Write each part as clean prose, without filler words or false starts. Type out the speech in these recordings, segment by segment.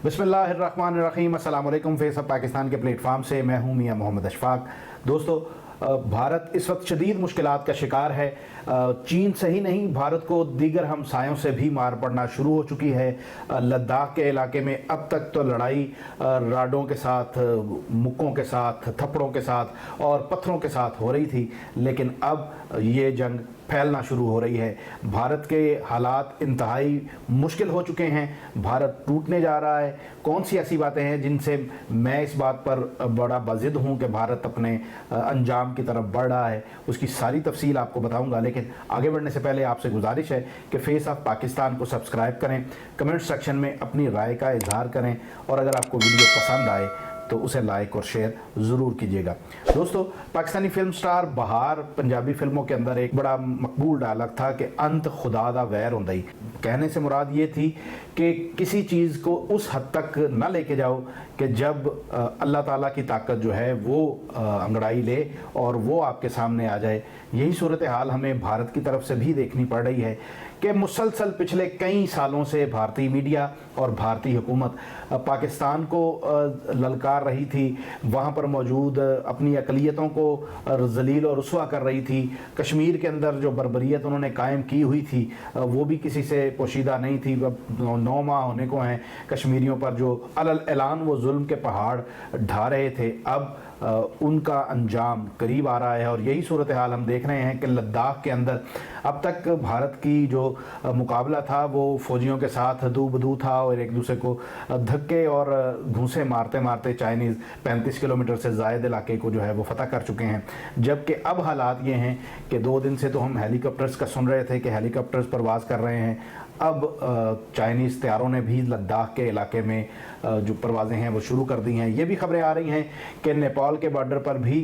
बिस्मिल्लाहिर्रहमानिर्रहीम। अस्सलाम वालेकुम। फेस ऑफ पाकिस्तान के प्लेटफार्म से मैं हूं मियां मोहम्मद अशफाक। दोस्तों, भारत इस वक्त शदीद मुश्किलात का शिकार है। चीन से ही नहीं, भारत को दीगर हमसायों से भी मार पड़ना शुरू हो चुकी है। लद्दाख के इलाके में अब तक तो लड़ाई राडों के साथ, मुक्कों के साथ, थप्पड़ों के साथ और पत्थरों के साथ हो रही थी, लेकिन अब ये जंग फैलना शुरू हो रही है। भारत के हालात इंतहाई मुश्किल हो चुके हैं, भारत टूटने जा रहा है। कौन सी ऐसी बातें हैं जिनसे मैं इस बात पर बड़ा बाजिद हूँ कि भारत अपने अंजाम की तरफ बढ़ रहा है, उसकी सारी तफसील आपको बताऊंगा। लेकिन आगे बढ़ने से पहले आपसे गुजारिश है कि फेस ऑफ पाकिस्तान को सब्सक्राइब करें, कमेंट सेक्शन में अपनी राय का इजहार करें और अगर आपको वीडियो पसंद आए तो उसे लाइक और शेयर ज़रूर कीजिएगा। दोस्तों, पाकिस्तानी फिल्म स्टार बहार पंजाबी फिल्मों के अंदर एक बड़ा मकबूल डायलॉग था कि अंत खुदा दा वैर होंदा ही। कहने से मुराद ये थी कि किसी चीज़ को उस हद तक ना लेके जाओ कि जब अल्लाह ताला की ताकत जो है वो अंगड़ाई ले और वो आपके सामने आ जाए। यही सूरत हाल हमें भारत की तरफ से भी देखनी पड़ रही है कि मुसलसल पिछले कई सालों से भारतीय मीडिया और भारतीय हुकूमत पाकिस्तान को ललकार रही थी, वहाँ पर मौजूद अपनी अक़लियतों को ज़लील और रुस्वा कर रही थी। कश्मीर के अंदर जो बर्बरियत उन्होंने कायम की हुई थी वो भी किसी से पोशीदा नहीं थी। 9 माह होने को हैं कश्मीरियों पर जो अलल ऐलान वो जुल्म के पहाड़ ढा रहे थे, अब उनका अंजाम करीब आ रहा है। और यही सूरत हाल हम देख रहे हैं कि लद्दाख के अंदर अब तक भारत की जो मुकाबला था वो फ़ौजियों के साथ दू बदू था और एक दूसरे को धक्के और घूंसे मारते मारते चाइनीज़ 35 किलोमीटर से ज़ायद इलाके को जो है वो फ़तह कर चुके हैं। जबकि अब हालात ये हैं कि 2 दिन से तो हम हेलीकॉप्टर्स का सुन रहे थे कि हेलीकॉप्टर्स परवाज़ कर रहे हैं। अब चाइनीज़ तैयारों ने भी लद्दाख के इलाके में जो परवाज़ें हैं वो शुरू कर दी हैं। ये भी खबरें आ रही हैं कि नेपाल के बॉर्डर पर भी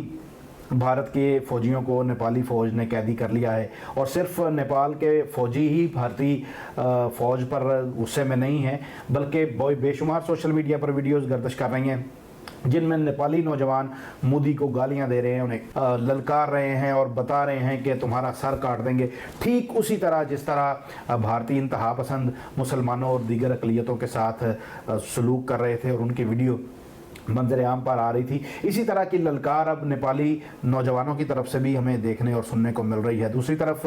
भारत के फ़ौजियों को नेपाली फ़ौज ने कैदी कर लिया है। और सिर्फ नेपाल के फ़ौजी ही भारतीय फ़ौज पर गुस्से में नहीं हैं, बल्कि बेशुमार सोशल मीडिया पर वीडियोज़ गर्दिश कर रही हैं जिनमें नेपाली नौजवान मोदी को गालियां दे रहे हैं, उन्हें ललकार रहे हैं और बता रहे हैं कि तुम्हारा सर काट देंगे। ठीक उसी तरह जिस तरह भारतीय इंतहा पसंद मुसलमानों और दीगर अक़लियतों के साथ सलूक कर रहे थे और उनकी वीडियो मंजर आम पर आ रही थी, इसी तरह की ललकार अब नेपाली नौजवानों की तरफ से भी हमें देखने और सुनने को मिल रही है। दूसरी तरफ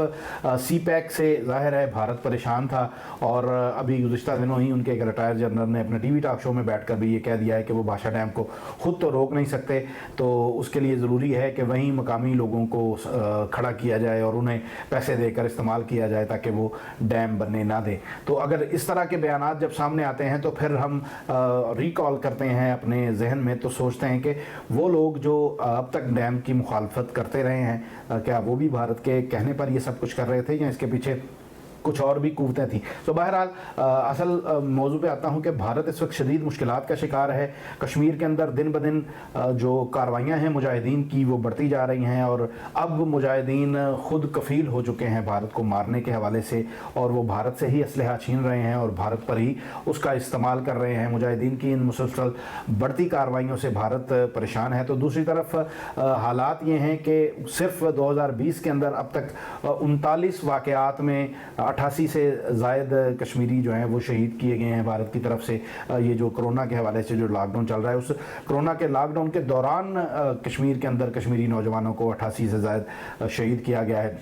सी पैक से ज़ाहिर है भारत परेशान था और अभी गुज़िश्ता दिनों ही उनके एक रिटायर्ड जनरल ने अपने टीवी टॉक शो में बैठकर भी ये कह दिया है कि वो भाषा डैम को ख़ुद तो रोक नहीं सकते, तो उसके लिए ज़रूरी है कि वहीं मकामी लोगों को खड़ा किया जाए और उन्हें पैसे देकर इस्तेमाल किया जाए ताकि वो डैम बनने ना दें। तो अगर इस तरह के बयानात जब सामने आते हैं तो फिर हम रिकॉल करते हैं अपने जहन में, तो सोचते हैं कि वो लोग जो अब तक डैम की मुखालफत करते रहे हैं, क्या वो भी भारत के कहने पर ये सब कुछ कर रहे थे या इसके पीछे कुछ और भी कुव्वतें थी। तो बहरहाल असल मौजू पे आता हूँ कि भारत इस वक्त शदीद मुश्किलात का शिकार है। कश्मीर के अंदर दिन ब दिन जो कार्रवाइयाँ हैं मुजाहिदीन की वो बढ़ती जा रही हैं और अब मुजाहिदीन ख़ुद कफ़ील हो चुके हैं भारत को मारने के हवाले से, और वो भारत से ही असलहा छीन रहे हैं और भारत पर ही उसका इस्तेमाल कर रहे हैं। मुजाहिदीन की इन मुसलसल बढ़ती कार्रवाइयों से भारत परेशान है। तो दूसरी तरफ हालात ये हैं कि सिर्फ 2020 के अंदर अब तक 39 वाक़यात में 88 से ज़ायद कश्मीरी जो हैं वो शहीद किए गए हैं भारत की तरफ से। ये जो कोरोना के हवाले से जो लॉकडाउन चल रहा है, उस कोरोना के लॉकडाउन के दौरान कश्मीर के अंदर कश्मीरी नौजवानों को 88 से ज़ायद शहीद किया गया है।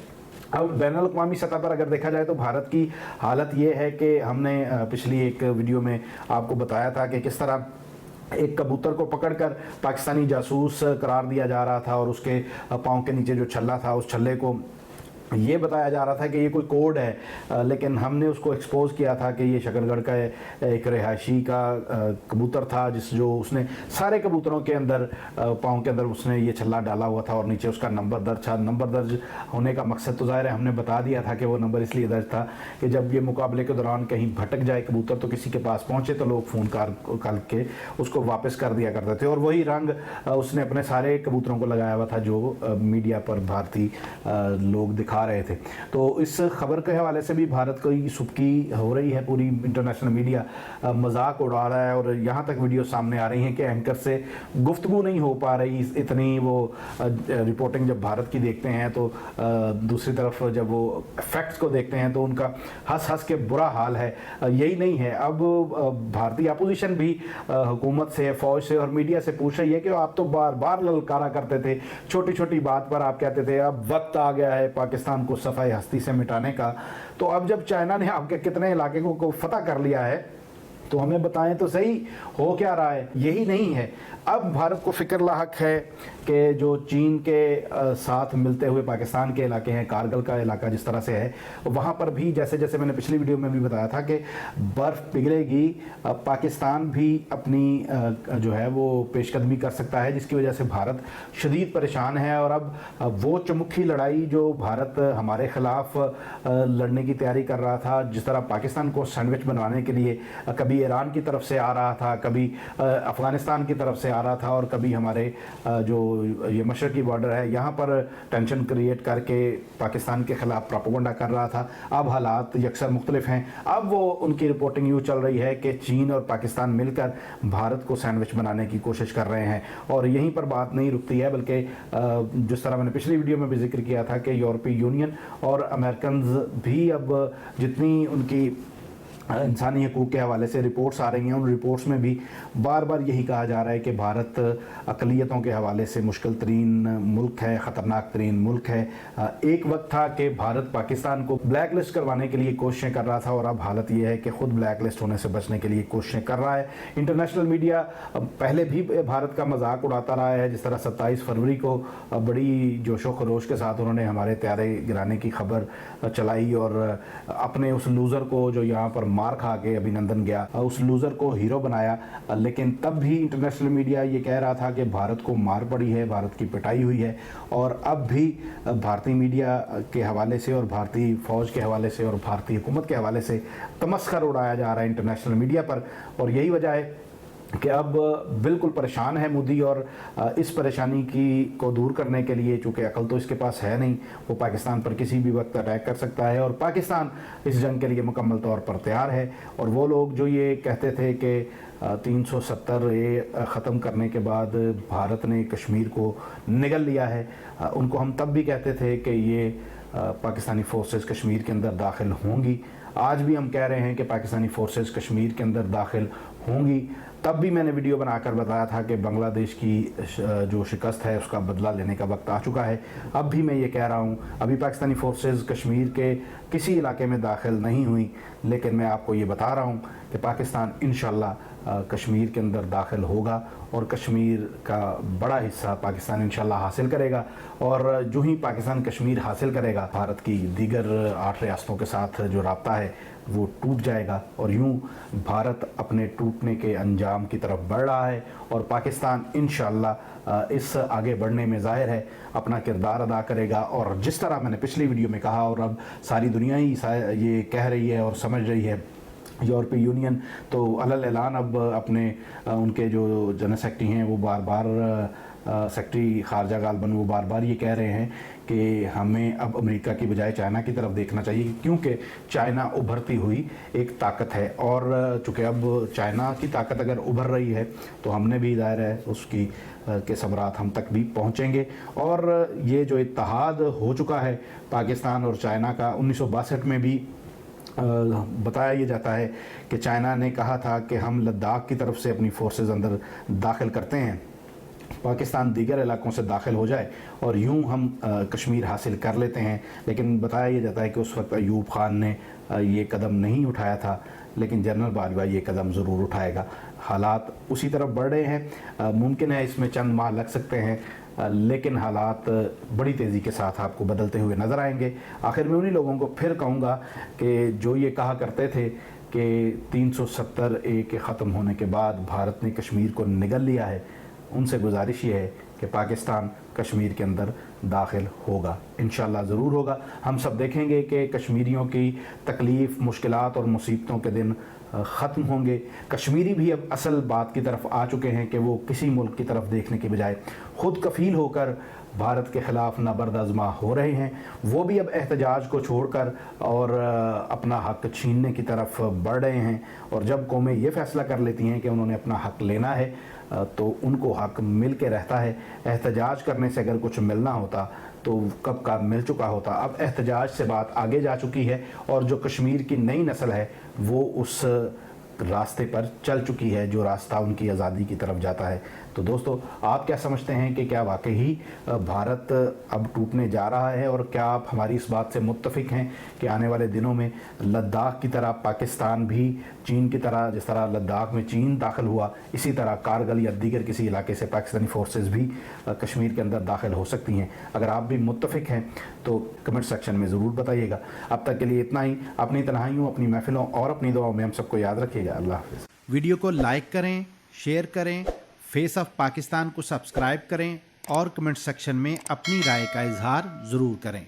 अब बैनुल अक़वामी सतह पर अगर देखा जाए तो भारत की हालत ये है कि हमने पिछली एक वीडियो में आपको बताया था कि किस तरह एक कबूतर को पकड़कर पाकिस्तानी जासूस करार दिया जा रहा था और उसके पाँव के नीचे जो छल्ला था उस छल्ले को ये बताया जा रहा था कि ये कोई कोड है, लेकिन हमने उसको एक्सपोज़ किया था कि ये शकरगढ़ का एक रिहायशी का कबूतर था जो उसने सारे कबूतरों के अंदर पाँव के अंदर उसने ये छल्ला डाला हुआ था और नीचे उसका नंबर दर्ज था। नंबर दर्ज होने का मकसद तो ज़ाहिर है हमने बता दिया था कि वो नंबर इसलिए दर्ज था कि जब ये मुकाबले के दौरान कहीं भटक जाए कबूतर तो किसी के पास पहुँचे तो लोग फ़ोन करके उसको वापस कर दिया करते थे। और वही रंग उसने अपने सारे कबूतरों को लगाया हुआ था जो मीडिया पर भारतीय लोग दिखा आ रहे थे। तो इस खबर के हवाले से भी भारत की सुबकी हो रही है, पूरी इंटरनेशनल मीडिया मजाक उड़ा रहा है, और यहाँ तक वीडियो सामने आ रही हैं कि एंकर से गुफ्तगू नहीं हो पा रही इतनी। वो रिपोर्टिंग जब भारत की देखते हैं तो दूसरी तरफ जब वो फैक्ट्स को देखते हैं तो उनका हंस हंस के बुरा हाल है। यही नहीं है, अब भारतीय अपोजिशन भी हुकूमत से, फौज से और मीडिया से पूछ रही है कि आप तो बार बार ललकारा करते थे, छोटी छोटी बात पर आप कहते थे अब वक्त आ गया है पाकिस्तान को सफाई हस्ती से मिटाने का। तो अब जब चाइना ने आपके कितने इलाके को फतह कर लिया है तो हमें बताएं तो सही हो क्या रहा है। यही नहीं है, अब भारत को फिक्र लाहक है कि जो चीन के साथ मिलते हुए पाकिस्तान के इलाके हैं, कारगिल का इलाका जिस तरह से है, वहाँ पर भी जैसे जैसे मैंने पिछली वीडियो में भी बताया था कि बर्फ़ पिघलेगी, पाकिस्तान भी अपनी जो है वो पेशकदमी कर सकता है, जिसकी वजह से भारत शदीद परेशान है। और अब वो चमुखी लड़ाई जो भारत हमारे ख़िलाफ़ लड़ने की तैयारी कर रहा था, जिस तरह पाकिस्तान को सैंडविच बनवाने के लिए कभी ईरान की तरफ से आ रहा था, कभी अफ़गानिस्तान की तरफ से आ रहा था, और कभी हमारे जो ये मशरकी बॉर्डर है यहाँ पर टेंशन क्रिएट करके पाकिस्तान के ख़िलाफ़ प्रोपेगेंडा कर रहा था। अब हालात यकसर मुख्तलिफ हैं। अब वो उनकी रिपोर्टिंग यूँ चल रही है कि चीन और पाकिस्तान मिलकर भारत को सैंडविच बनाने की कोशिश कर रहे हैं। और यहीं पर बात नहीं रुकती है, बल्कि जिस तरह मैंने पिछली वीडियो में भी जिक्र किया था कि यूरोपीय यूनियन और अमेरिकन भी अब जितनी उनकी इंसानी हकूक़ के हवाले से रिपोर्ट्स आ रही हैं, उन रिपोर्ट्स में भी बार बार यही कहा जा रहा है कि भारत अक़लियतों के हवाले से मुश्किल तरीन मुल्क है, ख़तरनाक तरीन मुल्क है। एक वक्त था कि भारत पाकिस्तान को ब्लैक लिस्ट करवाने के लिए कोशिशें कर रहा था, और अब हालत ये है कि ख़ुद ब्लैक लिस्ट होने से बचने के लिए कोशिशें कर रहा है। इंटरनेशनल मीडिया पहले भी भारत का मजाक उड़ाता रहा है, जिस तरह 27 फरवरी को बड़ी जोशो खरोश के साथ उन्होंने हमारे त्यारे गिराने की खबर चलाई, और अपने उस लूज़र को जो यहाँ पर मार खा के अभिनंदन गया, उस लूज़र को हीरो बनाया। लेकिन तब भी इंटरनेशनल मीडिया ये कह रहा था कि भारत को मार पड़ी है, भारत की पिटाई हुई है। और अब भी भारतीय मीडिया के हवाले से और भारतीय फ़ौज के हवाले से और भारतीय हुकूमत के हवाले से तमस्खर उड़ाया जा रहा है इंटरनेशनल मीडिया पर। और यही वजह है कि अब बिल्कुल परेशान है मोदी, और इस परेशानी को दूर करने के लिए, चूँकि अकल तो इसके पास है नहीं, वो पाकिस्तान पर किसी भी वक्त अटैक कर सकता है, और पाकिस्तान इस जंग के लिए मुकम्मल तौर पर तैयार है। और वो लोग जो ये कहते थे कि 370 ख़त्म करने के बाद भारत ने कश्मीर को निगल लिया है, उनको हम तब भी कहते थे कि ये पाकिस्तानी फ़ोर्सेस कश्मीर के अंदर दाखिल होंगी। आज भी हम कह रहे हैं कि पाकिस्तानी फ़ोर्सेस कश्मीर के अंदर दाखिल होंगी। तब भी मैंने वीडियो बनाकर बताया था कि बांग्लादेश की जो शिकस्त है उसका बदला लेने का वक्त आ चुका है। अब भी मैं ये कह रहा हूँ, अभी पाकिस्तानी फ़ोर्सेस कश्मीर के किसी इलाके में दाखिल नहीं हुई, लेकिन मैं आपको ये बता रहा हूँ कि पाकिस्तान इंशाल्लाह कश्मीर के अंदर दाखिल होगा, और कश्मीर का बड़ा हिस्सा पाकिस्तान इंशाल्लाह हासिल करेगा। और जो ही पाकिस्तान कश्मीर हासिल करेगा, भारत की दीगर 8 रियासतों के साथ जो राब्ता है वो टूट जाएगा, और यूं भारत अपने टूटने के अंजाम की तरफ बढ़ रहा है। और पाकिस्तान इंशाल्लाह इस आगे बढ़ने में ज़ाहिर है अपना किरदार अदा करेगा। और जिस तरह मैंने पिछली वीडियो में कहा, और अब सारी दुनिया ही ये कह रही है और समझ रही है, यूरोपीय यूनियन तो अलल ऐलान अब अपने उनके जो जनरल सेक्रेटरी हैं वो बार बार सेक्रेटरी खारजा गालबन वो बार बार ये कह रहे हैं कि हमें अब अमेरिका की बजाय चाइना की तरफ देखना चाहिए, क्योंकि चाइना उभरती हुई एक ताकत है। और चूँकि अब चाइना की ताकत अगर उभर रही है तो हमने भी ज़ाहिर है उसकी के समरात हम तक भी पहुँचेंगे। और ये जो इत्तेहाद हो चुका है पाकिस्तान और चाइना का, 1962 में भी बताया ये जाता है कि चाइना ने कहा था कि हम लद्दाख की तरफ से अपनी फोर्सेस अंदर दाखिल करते हैं, पाकिस्तान दीगर इलाकों से दाखिल हो जाए और यूं हम कश्मीर हासिल कर लेते हैं। लेकिन बताया ये जाता है कि उस वक्त अयूब खान ने ये कदम नहीं उठाया था, लेकिन जनरल बाजवा ये कदम ज़रूर उठाएगा। हालात उसी तरफ बढ़ रहे हैं, मुमकिन है इसमें चंद माह लग सकते हैं, लेकिन हालात बड़ी तेज़ी के साथ आपको बदलते हुए नज़र आएंगे। आखिर में उन्हीं लोगों को फिर कहूँगा कि जो ये कहा करते थे कि 370A के ख़त्म होने के बाद भारत ने कश्मीर को निगल लिया है, उनसे गुजारिश ये है कि पाकिस्तान कश्मीर के अंदर दाखिल होगा, इंशाल्लाह ज़रूर होगा। हम सब देखेंगे कि कश्मीरियों की तकलीफ़, मुश्किलात और मुसीबतों के दिन ख़त्म होंगे। कश्मीरी भी अब असल बात की तरफ आ चुके हैं कि वो किसी मुल्क की तरफ देखने के बजाय ख़ुद कफ़ील होकर भारत के ख़िलाफ़ नबर्द-आज़मा हो रहे हैं, वो भी अब एहतजाज को छोड़कर और अपना हक़ छीनने की तरफ बढ़ रहे हैं। और जब कौमें ये फ़ैसला कर लेती हैं कि उन्होंने अपना हक़ लेना है तो उनको हक़ मिल के रहता है। एहतजाज करने से अगर कुछ मिलना होता तो कब का मिल चुका होता। अब एहतजाज से बात आगे जा चुकी है और जो कश्मीर की नई नस्ल है वो उस रास्ते पर चल चुकी है जो रास्ता उनकी आज़ादी की तरफ जाता है। तो दोस्तों, आप क्या समझते हैं कि क्या वाकई ही भारत अब टूटने जा रहा है, और क्या आप हमारी इस बात से मुत्तफिक हैं कि आने वाले दिनों में लद्दाख की तरह पाकिस्तान भी चीन की तरह, जिस तरह लद्दाख में चीन दाखिल हुआ, इसी तरह कारगिल या दीगर किसी इलाके से पाकिस्तानी फोर्सेस भी कश्मीर के अंदर दाखिल हो सकती हैं? अगर आप भी मुत्तफिक हैं तो कमेंट सेक्शन में ज़रूर बताइएगा। अब तक के लिए इतना ही। अपनी तन्हाइयों, अपनी महफिलों और अपनी दुआओं में हम सबको याद रखिएगा। अल्लाह हाफ़िज़। वीडियो को लाइक करें, शेयर करें, फेस ऑफ पाकिस्तान को सब्सक्राइब करें और कमेंट सेक्शन में अपनी राय का इजहार ज़रूर करें।